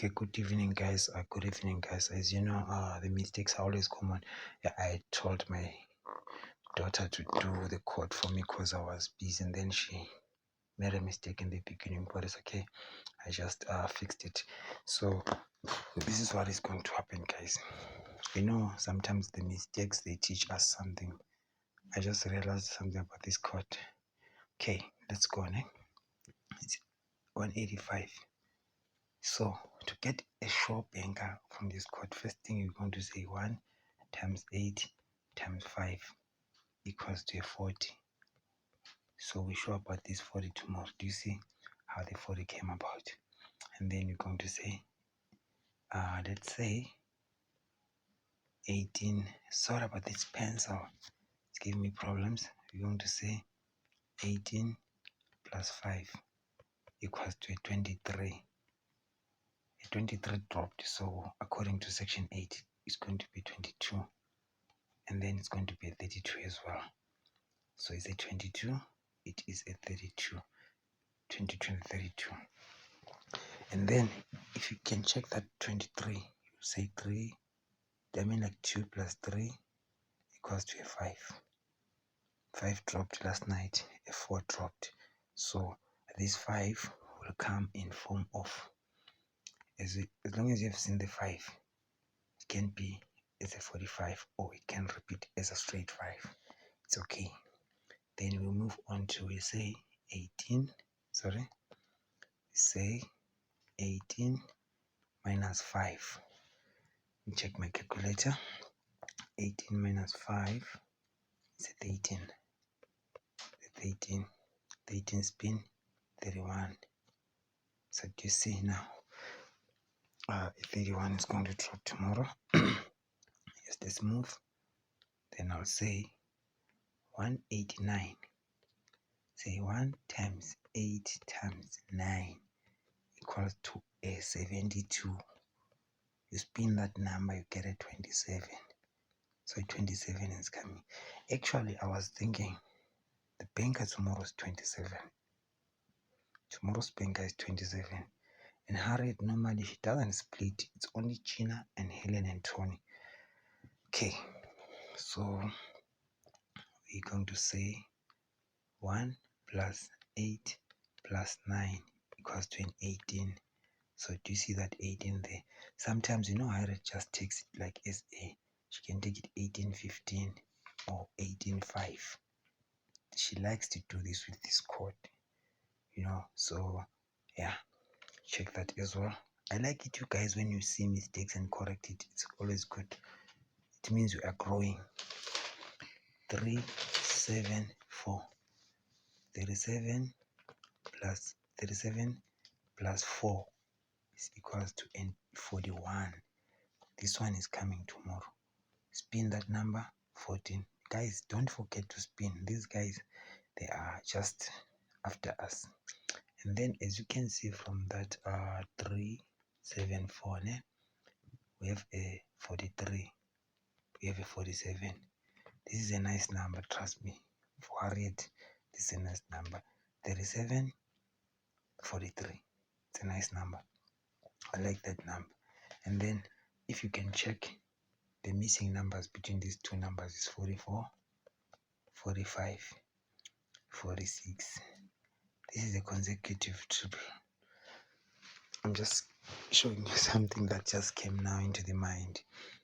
Okay, good evening, guys. Good evening, guys. As you know, the mistakes are always common. Yeah, I told my daughter to do the code for me because I was busy, and then she made a mistake in the beginning, but it's okay. I just fixed it. So this is what is going to happen, guys. You know, sometimes the mistakes, they teach us something. I just realized something about this code. Okay, let's go on. It's 185. So to get a sure banker from this code, first thing you're going to say 1 times 8 times 5 equals to a 40. So we show about this 40 tomorrow. Do you see how the 40 came about? And then you're going to say, let's say 18. Sorry about this pencil, it's giving me problems. You're going to say 18 plus 5 equals to a 23. A 23 dropped, so according to section 8, it's going to be 22. And then it's going to be a 32 as well. So it's a 22, it is a 32. 22 and 32. And then if you can check that 23, you say 3, I mean like 2 plus 3 equals to a 5. 5 dropped last night, a 4 dropped. So this 5 will come in form of, as long as you have seen the 5, it can be as a 45 or it can repeat as a straight 5. It's okay. Then we move on to, we say 18, say 18 minus 5. Let me check my calculator. 18 minus 5 is 13. 13 spin 31. So do you see now? 31 is going to drop tomorrow. Yes, let's move. Then I'll say 189. Say 1 times 8 times 9 equals to a 72. You spin that number, you get a 27. So 27 is coming. Actually, I was thinking the banker tomorrow is 27. Tomorrow's banker is 27. And Harriet, normally she doesn't split. It's only Gina and Helen and Tony. Okay, so we're going to say 1 plus 8 plus 9 equals to an 18. So do you see that 18 there? Sometimes, you know, Harriet just takes it like SA. She can take it 1815 or 185. She likes to do this with this code, you know. So yeah, check that as well. I like it, you guys, when you see mistakes and correct it. It's always good. It means you are growing. 3, 7, 4. 37 plus 37 plus 4 is equals to 41. This one is coming tomorrow. Spin that number, 14. Guys, don't forget to spin. These guys, they are just after us. And then as you can see from that 3, 7, 4, we have a 43, we have a 47. This is a nice number, trust me. For Harriet, this is a nice number. 37, 43. It's a nice number. I like that number. And then if you can check the missing numbers between these two numbers is 44, 45, 46. This is a consecutive triple. I'm just showing you something that just came now into the mind,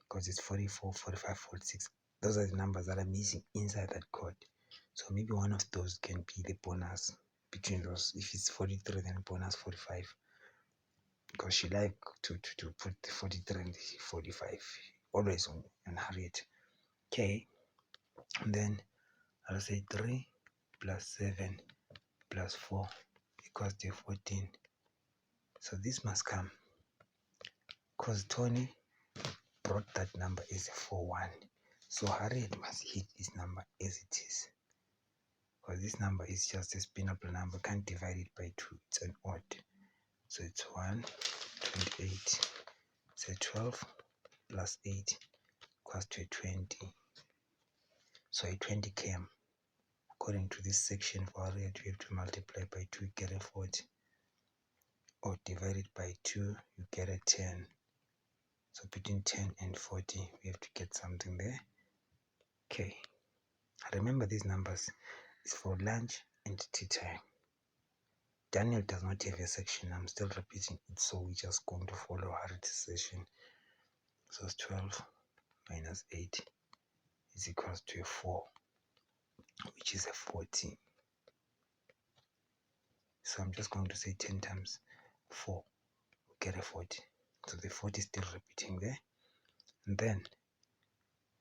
because it's 44, 45, 46. Those are the numbers that are missing inside that code. So maybe one of those can be the bonus between those. If it's 43, then bonus 45. Because she like to put the 43 and the 45 always on Harriet. Okay. And then I'll say 3 plus 7 plus 4 equals to 14. So this must come, because Tony brought that number as a 41. So Harriet must hit this number as it is, because this number is just a spinable number. Can't divide it by 2. It's an odd. So it's 1, 28. So 12 plus 8 equals to a 20. So a 20 came. According to this section for Harriet, we have to multiply by 2, get a 40. or divide it by 2, you get a 10. So between 10 and 40, we have to get something there. Okay, remember these numbers is for lunch and tea time. Daniel does not have a section. I'm still repeating it, so we're just going to follow Hari's section. So it's 12 minus 8 is equals to a 4, which is a 40. So I'm just going to say 10 times 4, we get a 40. So the 40 is still repeating there. And then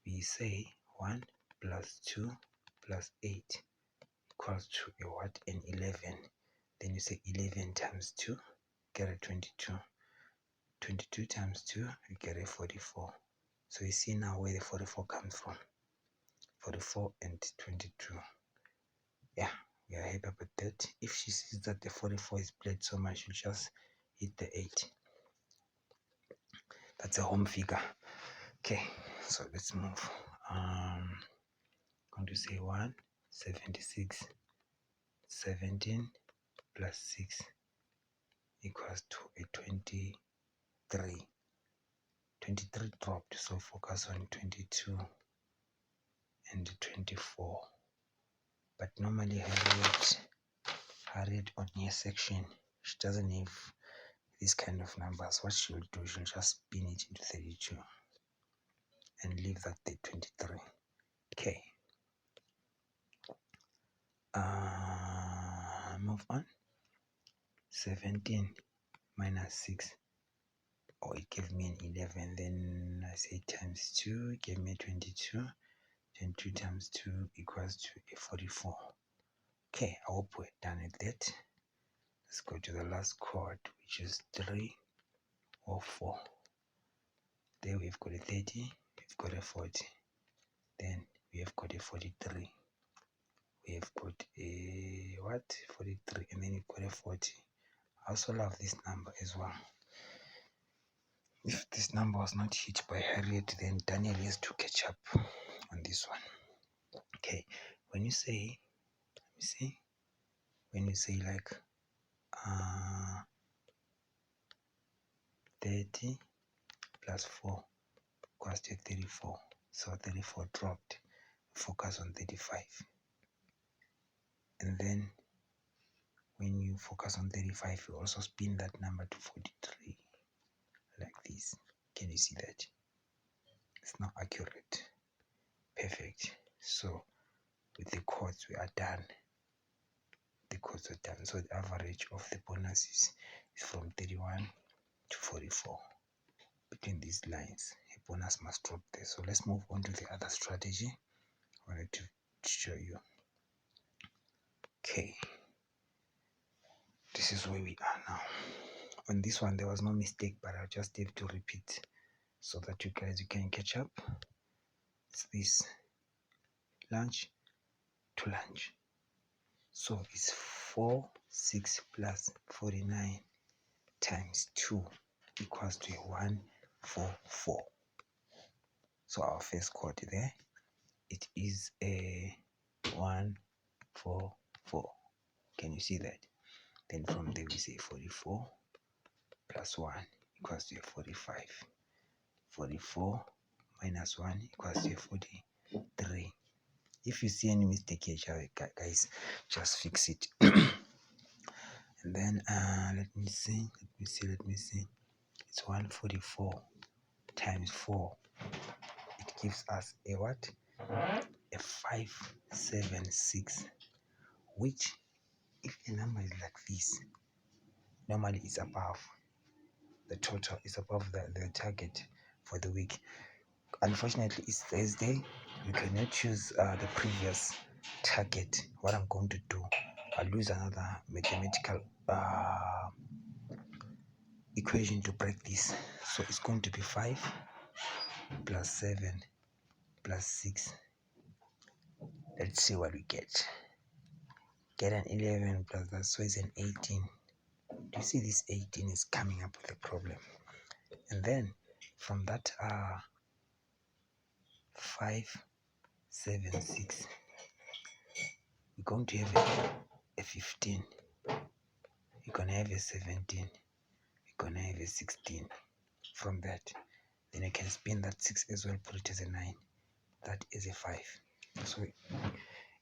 we say 1 plus 2 plus 8 equals to a what? An 11. Then you say 11 times 2, get a 22. 22 times 2, you get a 44. So you see now where the 44 comes from. 44 and 22. Yeah, we are happy with that. If she sees that the 44 is played so much, she'll just hit the 8. That's a home figure. Okay, so let's move. Going to say 176 17 plus 6 equals to a 23. 23 dropped, so focus on 22 and 24. But normally Harriet on her section, she doesn't have these kind of numbers. What she'll do, she'll just spin it into 32 and leave that the 23. Okay. Move on. 17 minus 6. Oh, it gave me an 11. Then I say times 2, it gave me 22. 22 times 2 equals to a 44. Okay, I hope we're done with that. Let's go to the last chord, which is 3 or 4. There we've got a 30, we've got a 40. Then we have got a 43. We have got a 43, and then we've got a 40. I also love this number as well. If this number was not hit by Harriet, then Daniel has to catch up on this one. Okay, when you say, let me see, when you say like 30 plus 4 equals to 34. So 34 dropped. Focus on 35. And then when you focus on 35, you also spin that number to 43. Like this. Can you see that? It's not accurate. Perfect. So with the chords we are done. The chords are done. So the average of the bonuses is from 31 to 44. Between these lines, a bonus must drop there. So let's move on to the other strategy I wanted to show you. Okay. This is where we are now. On this one there was no mistake, but I'll just have to repeat so that you can catch up. It's this lunch to lunch. So it's 4, 6 plus 49 times 2 equals to 144. So our first chord there, it is a 144. Can you see that? Then from there we say 44 plus 1 equals to 45. 44 minus 1 equals to 43. If you see any mistake here, guys, just fix it. And then let me see. It's 144 times 4. It gives us a what? A 576. Which, if a number is like this, normally it's above the total, is above the target for the week. Unfortunately, it's Thursday. We cannot choose the previous target. What I'm going to do, I'll use another mathematical equation to break this. So it's going to be 5 plus 7 plus 6. Let's see what we get. Get an 11 plus that, so it's an 18. Do you see this 18 is coming up with a problem? And then from that 5, 7, 6, we're going to have a 15. You're going to have a 17. gonna have a 16 from that. Then I can spin that 6 as well, put it as a 9, that is a 5. So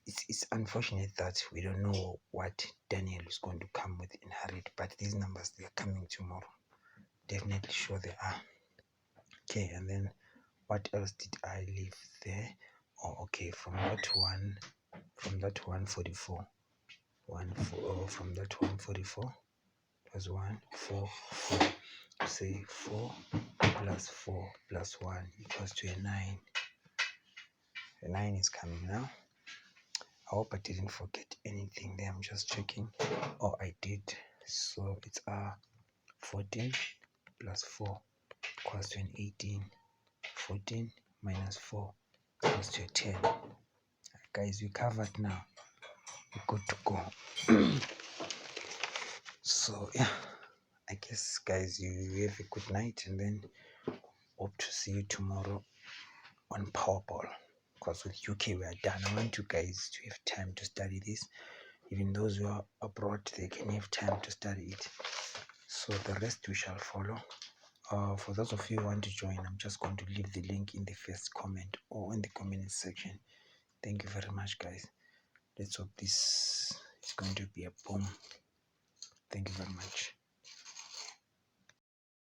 it's unfortunate that we don't know what Daniel is going to come with in Harriet, but these numbers, they are coming tomorrow. Definitely sure they are. Okay, and then what else did I leave there? Oh, okay, from that 144, from that 144, it was 1 4 4. Say 4 plus 4 plus 1 equals to a 9. The 9 is coming now. I hope I didn't forget anything there. I'm just checking. Oh, I did. So it's 14 plus 4 equals to an 18. 14 minus 4 equals to a 10. Guys, we covered now. We're good to go. So yeah, I guess guys, you have a good night, and then hope to see you tomorrow on Powerball, because with UK we are done. I want you guys to have time to study this. Even those who are abroad, they can have time to study it. So the rest we shall follow. For those of you who want to join, I'm just going to leave the link in the first comment or in the comment section. Thank you very much, guys. Let's hope this is going to be a boom. Thank you very much.